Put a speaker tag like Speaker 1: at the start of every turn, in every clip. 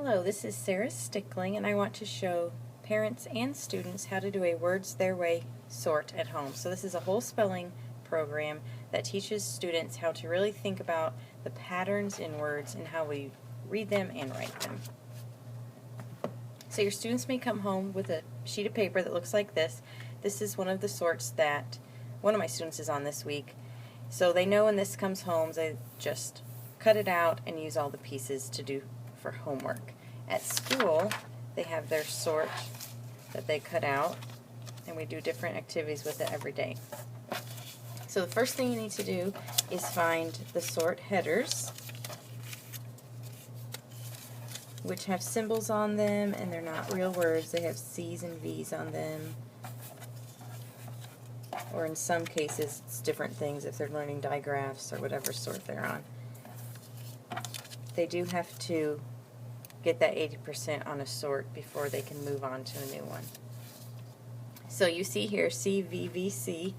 Speaker 1: Hello, this is Sarah Stickling, and I want to show parents and students how to do a Words Their Way sort at home. So this is a whole spelling program that teaches students how to really think about the patterns in words and how we read them and write them. So your students may come home with a sheet of paper that looks like this. This is one of the sorts that one of my students is on this week. So they know when this comes home, they just cut it out and use all the pieces to do for homework. At school, they have their sort that they cut out, and we do different activities with it every day. So the first thing you need to do is find the sort headers, which have symbols on them, and they're not real words. They have C's and V's on them, or in some cases it's different things if they're learning digraphs or whatever sort they're on. They do have to get that 80% on a sort before they can move on to a new one. So you see here C, V, V, C.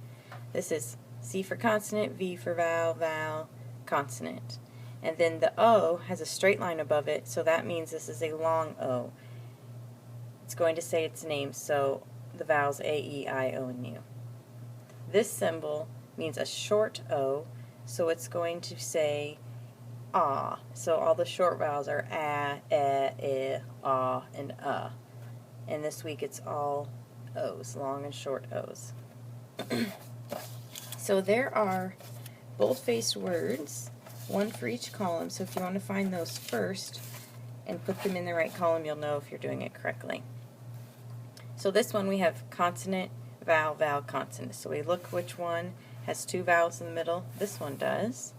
Speaker 1: This is C for consonant, V for vowel, vowel, consonant. And then the O has a straight line above it, so that means this is a long O. It's going to say its name, so the vowels A, E, I, O, and U. This symbol means a short O, so it's going to say ah. So all the short vowels are a, ah, and And this week it's all O's, long and short O's. So there are bold-faced words, one for each column, so if you want to find those first and put them in the right column, you'll know if you're doing it correctly. So this one we have consonant, vowel, vowel, consonant. So we look which one has two vowels in the middle. This one does.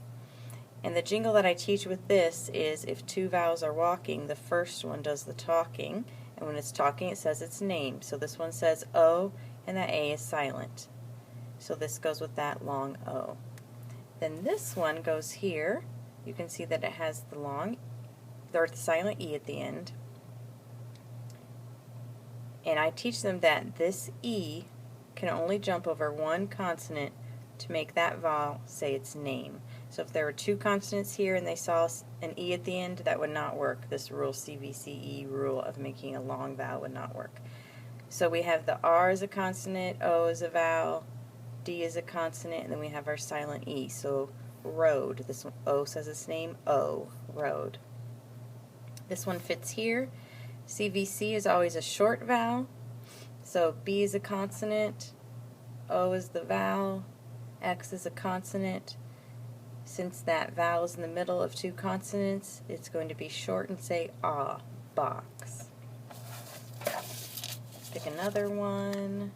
Speaker 1: And the jingle that I teach with this is if two vowels are walking, the first one does the talking, and when it's talking it says its name. So this one says O, and that A is silent. So this goes with that long O. Then this one goes here. You can see that it has the long, or the silent E at the end. And I teach them that this E can only jump over one consonant to make that vowel say its name. So if there were two consonants here and they saw an E at the end, that would not work. This rule, CVCE rule of making a long vowel, would not work. So we have the R as a consonant, O as a vowel, D as a consonant, and then we have our silent E. So road, this one, O says its name, O, road. This one fits here. CVC is always a short vowel. So B is a consonant, O is the vowel, X is a consonant. Since that vowel is in the middle of two consonants, it's going to be short and say ah, box. Pick another one.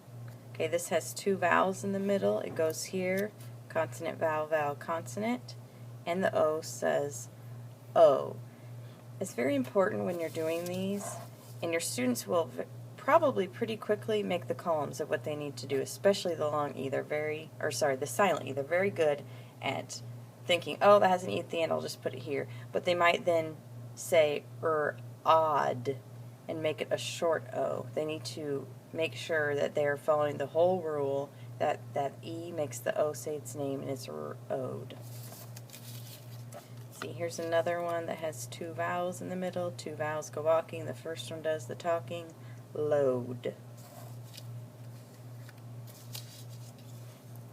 Speaker 1: Okay, this has two vowels in the middle. It goes here, consonant, vowel, vowel, consonant, and the O says O. It's very important when you're doing these, and your students will probably pretty quickly make the columns of what they need to do, especially the long E. The silent E. They're very good at thinking, oh, that has an E at the end, I'll just put it here. But they might then say odd and make it a short O. They need to make sure that they're following the whole rule, that E makes the O say its name and it's o'd. See, here's another one that has two vowels in the middle. Two vowels go walking. The first one does the talking. Load.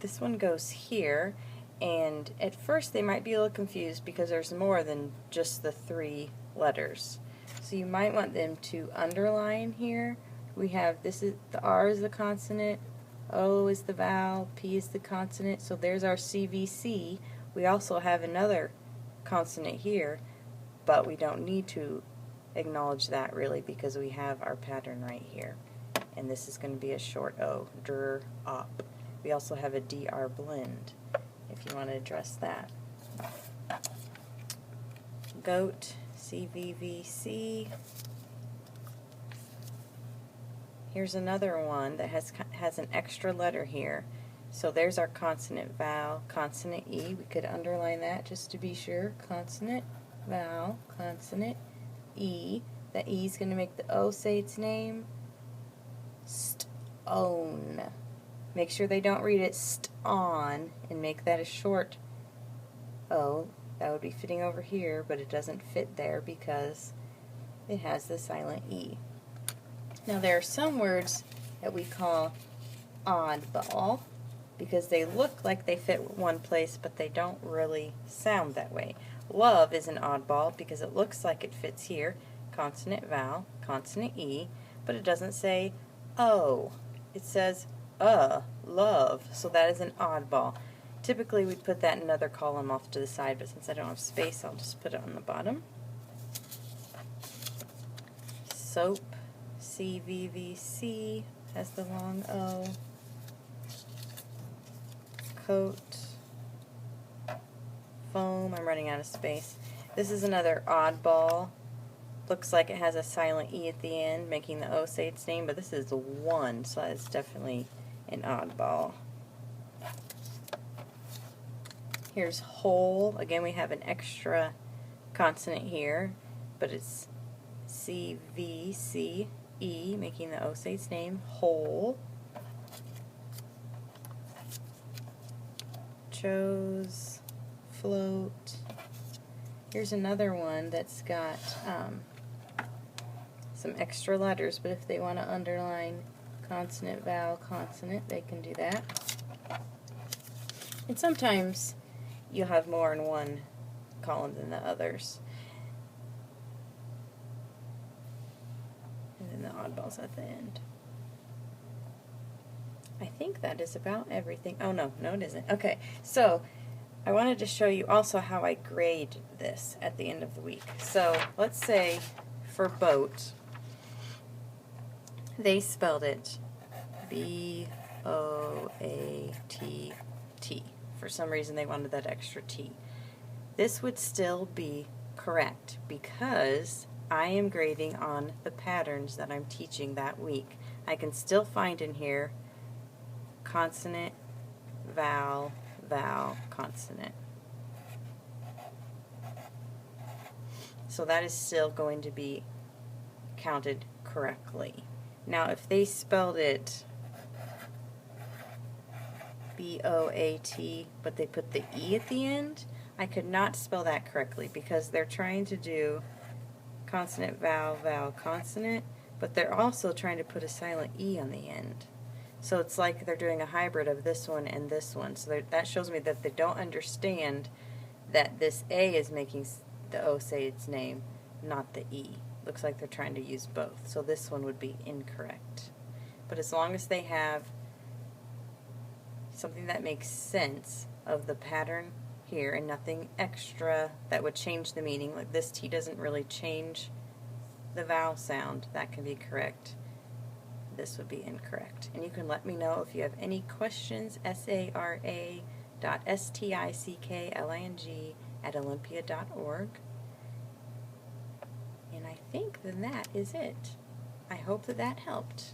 Speaker 1: This one goes here, and at first they might be a little confused because there's more than just the three letters. So you might want them to underline here. We have, this is the R is the consonant, O is the vowel, P is the consonant. So there's our CVC. We also have another consonant here, but we don't need to acknowledge that really because we have our pattern right here. And this is going to be a short O, dr, op. We also have a DR blend if you want to address that. Goat, CVVC. Here's another one that has an extra letter here. So there's our consonant, vowel, consonant E. We could underline that just to be sure. Consonant, vowel, consonant, E. The E is going to make the O say its name. Stone. Make sure they don't read it st-on and make that a short O. That would be fitting over here, but it doesn't fit there because it has the silent E. Now there are some words that we call oddball because they look like they fit one place, but they don't really sound that way. Love is an oddball because it looks like it fits here, consonant vowel, consonant E, but it doesn't say O. It says love, so that is an oddball. Typically we'd put that in another column off to the side, but since I don't have space, I'll just put it on the bottom. Soap, CVVC, has the long O. Coat, foam, I'm running out of space. This is another oddball. Looks like it has a silent E at the end, making the O say its name, but this is the one, so it's definitely an oddball. Here's whole. Again, we have an extra consonant here, but it's CVCE, making the O say its name, whole. Chose, float. Here's another one that's got some extra letters, but if they want to underline consonant, vowel, consonant, they can do that. And sometimes you'll have more in one column than the others. And then the oddballs at the end. I think that is about everything. Oh no, it isn't. Okay, so I wanted to show you also how I grade this at the end of the week. So let's say for boat, they spelled it B-O-A-T-T. For some reason they wanted that extra T. This would still be correct because I am grading on the patterns that I'm teaching that week. I can still find in here consonant, vowel, vowel, consonant. So that is still going to be counted correctly. Now if they spelled it B-O-A-T, but they put the E at the end, I could not spell that correctly because they're trying to do consonant, vowel, vowel, consonant, but they're also trying to put a silent E on the end. So it's like they're doing a hybrid of this one and this one. So that shows me that they don't understand that this A is making the O say its name, not the E. Looks like they're trying to use both. So this one would be incorrect. But as long as they have something that makes sense of the pattern here and nothing extra that would change the meaning, like this T doesn't really change the vowel sound, that can be correct. This would be incorrect. And you can let me know if you have any questions, sara.stickling@olympia.org. And I think then that is it. I hope that helped.